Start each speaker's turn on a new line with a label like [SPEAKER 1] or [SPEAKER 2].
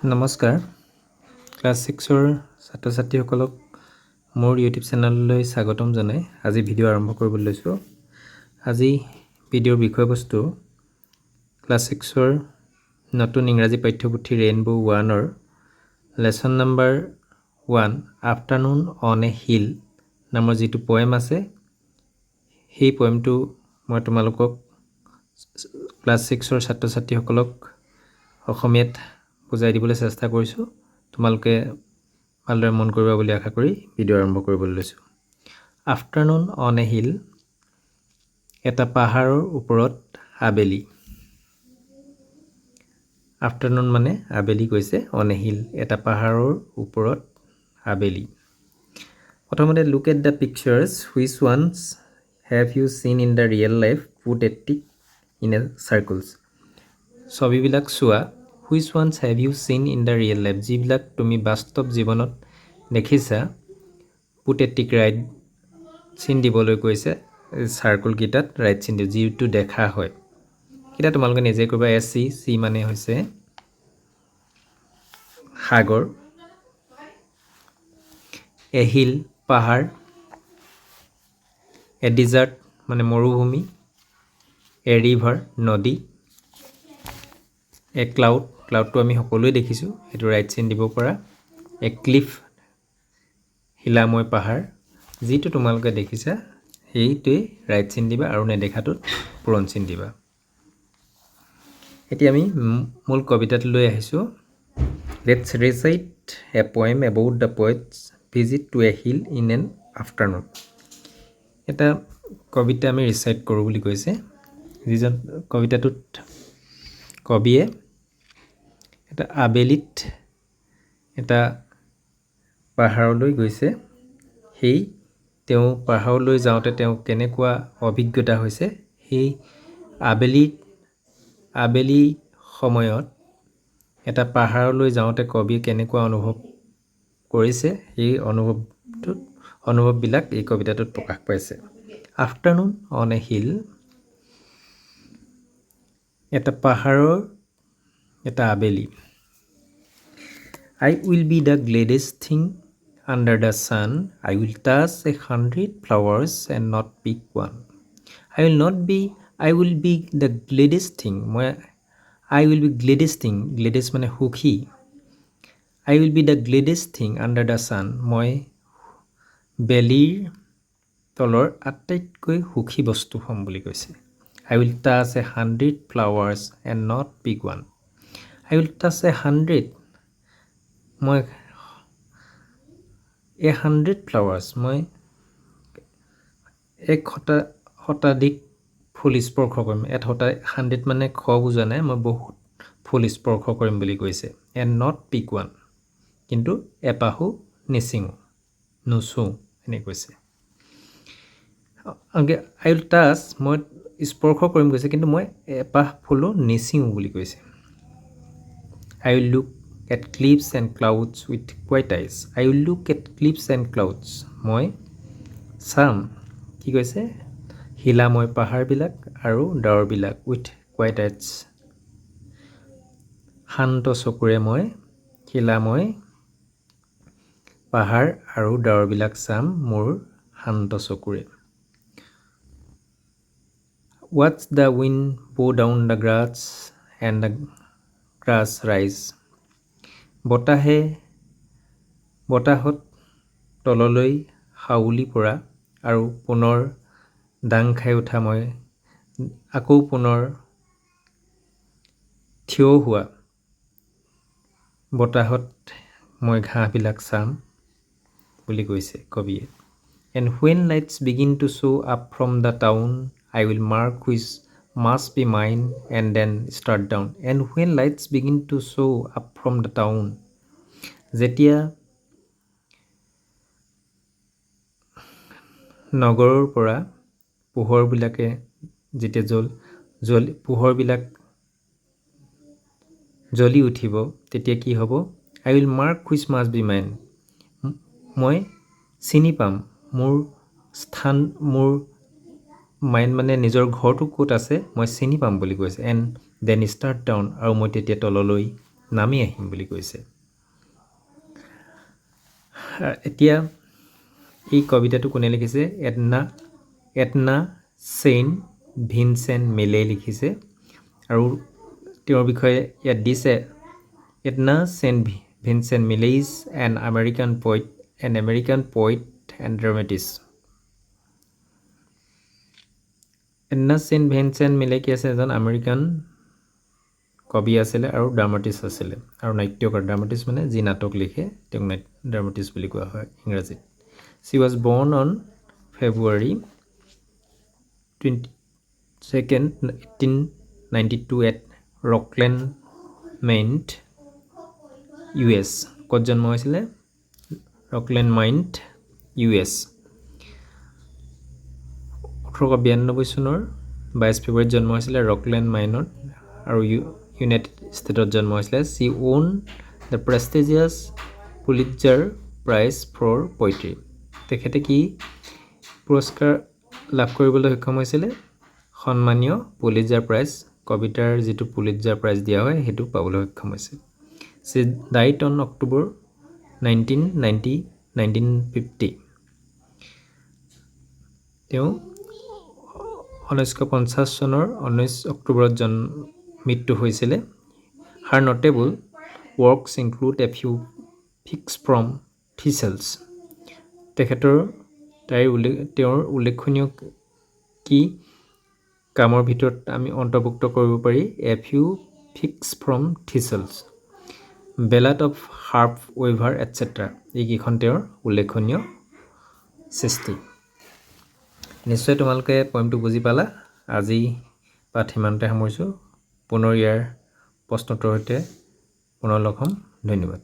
[SPEAKER 1] নমস্কাৰ ক্লাছ 6ৰ ছাত্ৰ ছাত্ৰীসকলক মোৰ ইউটিউব চেনেললৈ স্বাগতম জনাই আজি ভিডিঅ' আৰম্ভ কৰিবলৈ লৈছোঁ। আজি ভিডিঅ'ৰ বিষয়বস্তু ক্লাছ 6ৰ নতুন ইংৰাজী পাঠ্যপুথি ৰেইনবো 1ৰ lesson number 1 afternoon on a hill নামৰ যিটো পয়েম আছে সেই পয়েমটো মই তোমালোকক ক্লাছ 6ৰ ছাত্ৰ ছাত্ৰীসকলক অসমীয়াত বুজাই দিবলৈ চেষ্টা কৰিছোঁ। তোমালোকে ভালদৰে মন কৰিবা বুলি আশা কৰি ভিডিঅ' আৰম্ভ কৰিবলৈ লৈছোঁ। আফটাৰনুন অন এ হিল, এটা পাহাৰৰ ওপৰত আবেলি। আফটাৰনুন মানে আবেলি কৈছে, অন এ হিল এটা পাহাৰৰ ওপৰত আবেলি। প্ৰথমতে look at the pictures which ones have you seen in the real life, put a tick in a circles. ছবিবিলাক চোৱা। Which ones have you seen in the real life, যিবিলাক তুমি বাস্তৱ জীৱনত দেখিছা, পুট এ টিক ৰাইট চিন দিবলৈ কৈছে চাৰ্কলকেইটাত ৰাইট চিন দিব, যিটো দেখা হয়। এতিয়া তোমালোকে নিজে কৰিবা। চি মানে হৈছে সাগৰ, এ হিল পাহাৰ, এ ডিজাৰ্ট মানে মৰুভূমি, এ ৰিভাৰ নদী, এ ক্লাউডটো আমি সকলোৱে দেখিছোঁ, সেইটো ৰাইট চিন দিব পৰা। এ ক্লিফ শিলাময় পাহাৰ, যিটো তোমালোকে দেখিছা সেইটোৱে ৰাইট চিন দিবা আৰু নেদেখাটোত পূৰণ চিন দিবা। এতিয়া আমি মূল কবিতাটোলৈ আহিছোঁ। Let's recite a poem about the poet's visit to a hill in an afternoon. এটা কবিতা আমি ৰিচাইট কৰোঁ বুলি কৈছে। যিজন কবিতাটোত কবিয়ে এটা আবেলিত এটা পাহাৰলৈ গৈছে, সেই তেওঁ পাহাৰলৈ যাওঁতে তেওঁ কেনেকুৱা অভিজ্ঞতা হৈছে, সেই আবেলি সময়ত এটা পাহাৰলৈ যাওঁতে কবিয়ে কেনেকুৱা অনুভৱ কৰিছে, সেই অনুভৱবিলাক এই কবিতাটোত প্ৰকাশ পাইছে। আফটাৰনুন অন এ হিল, এটা পাহাৰৰ এটা আবেলি। I will be the gladest thing under the sun. I will touch 100 flowers and not pick one. I will be the gladest thing. I will be gladest thing. Gladest মানে সুখী। I will be the gladest thing under the sun. মই বেলিৰ তলৰ আটাইতকৈ সুখী বস্তু হ'ম বুলি কৈছে। I will touch 100 flowers and not pick one. I will touch 100, মই 100 flowers, মই 100 ফুল স্পৰ্শ কৰিম। 100 মানে খ বুজা নাই, মই বহুত ফুল স্পৰ্শ কৰিম বুলি কৈছে। এণ্ড নট পিক ওৱান, কিন্তু এপাহো নুচুওঁ এনে কৈছে। আই উইল টাচ, মই স্পৰ্শ কৰিম কৈছে, কিন্তু মই এপাহ ফুলো নিচিঙো বুলি কৈছে। I will look at cliffs and clouds with quiet eyes. I will look at cliffs and clouds. মই চাম, কি কৈছে, শিলাময় পাহাৰবিলাক আৰু ডাৱৰবিলাক, with quiet eyes, শান্ত চকুৰে মই শিলাময় পাহাৰ আৰু ডাৱৰবিলাক চাম মোৰ শান্ত চকুৰে। Watch the wind blow down the grass and the grass rise. বতাহত তললৈ হাউলি পৰা আৰু পুনৰ দাং খাই উঠা, মই আকৌ পুনৰ থিয় হোৱা বতাহত মই ঘাঁহবিলাক চাম বুলি কৈছে কবিয়ে। And when lights begin to show up from the town, I will mark which must be mine and then start down. And when lights begin to show up from the town, যেতিয়া নগৰৰ পৰা পোহৰবিলাকে যেতিয়া পোহৰবিলাক জ্বলি উঠিব, তেতিয়া কি হ'ব? I will mark which must be mine. মই চিনি পাম মোৰ স্থান, মোৰ মাইণ্ড মানে নিজৰ ঘৰটো ক'ত আছে মই চিনি পাম বুলি কৈছে। এণ্ড দেন ষ্টাৰ্ট ডাউন, আৰু মই তেতিয়া তললৈ নামি আহিম বুলি কৈছে। এতিয়া এই কবিতাটো কোনে লিখিছে? এডনা ছেইণ্ট ভিনচেণ্ট মিলে লিখিছে আৰু তেওঁৰ বিষয়ে ইয়াত দিছে Edna Saint Vincent Millay is an American poet and dramatist. Edna Saint Vincent Millay কি আছে? এজন আমেৰিকান কবি আছিলে আৰু ড্ৰামাটিষ্ট আছিলে আৰু নাট্যকাৰ। ড্ৰামাটিষ্ট মানে যি নাটক লিখে তেওঁক ড্ৰামাটিষ্ট বুলি কোৱা হয় ইংৰাজীত। She was born on February 22nd, 1892 at Rockland, Maine, US. ক'ত জন্ম হৈছিলে? ৰকলেণ্ড, মাইণ্ড, US। 1892 চনৰ 22 ফেব্ৰুৱাৰীত জন্ম হৈছিলে ৰকলেণ্ড, মাইনত আৰু ইউনাইটেড ষ্টেটত জন্ম হৈছিলে। She won the prestigious Pulitzer Prize for Poetry. তেখেতে কি পুৰস্কাৰ লাভ কৰিবলৈ সক্ষম হৈছিলে? সন্মানীয় পুলিটজাৰ প্ৰাইজ, কবিতাৰ যিটো পুলিটজাৰ প্ৰাইজ দিয়া হয় সেইটো পাবলৈ সক্ষম হৈছে। She died on October 1950। তেওঁ 1950 চনৰ 19 অক্টোবৰত মৃত্যু হৈছিলে। Her notable works include a few pics from Thistles. তেওঁৰ উল্লেখনীয় কি কামৰ ভিতৰত আমি অন্তৰ্ভুক্ত কৰিব পাৰি? A few pics from Thistles, Ballad of Harp Weaver, etc. এইকেইখন তেওঁৰ উল্লেখনীয় সৃষ্টি। নিশ্চয় তোমালোকে পইণ্টটো বুজি পালা। আজি পাঠ ইমানতে সামৰিছোঁ। পুনৰ ইয়াৰ প্ৰশ্নোত্তৰৰ সৈতে পুনৰ লগ হ'ম। ধন্যবাদ।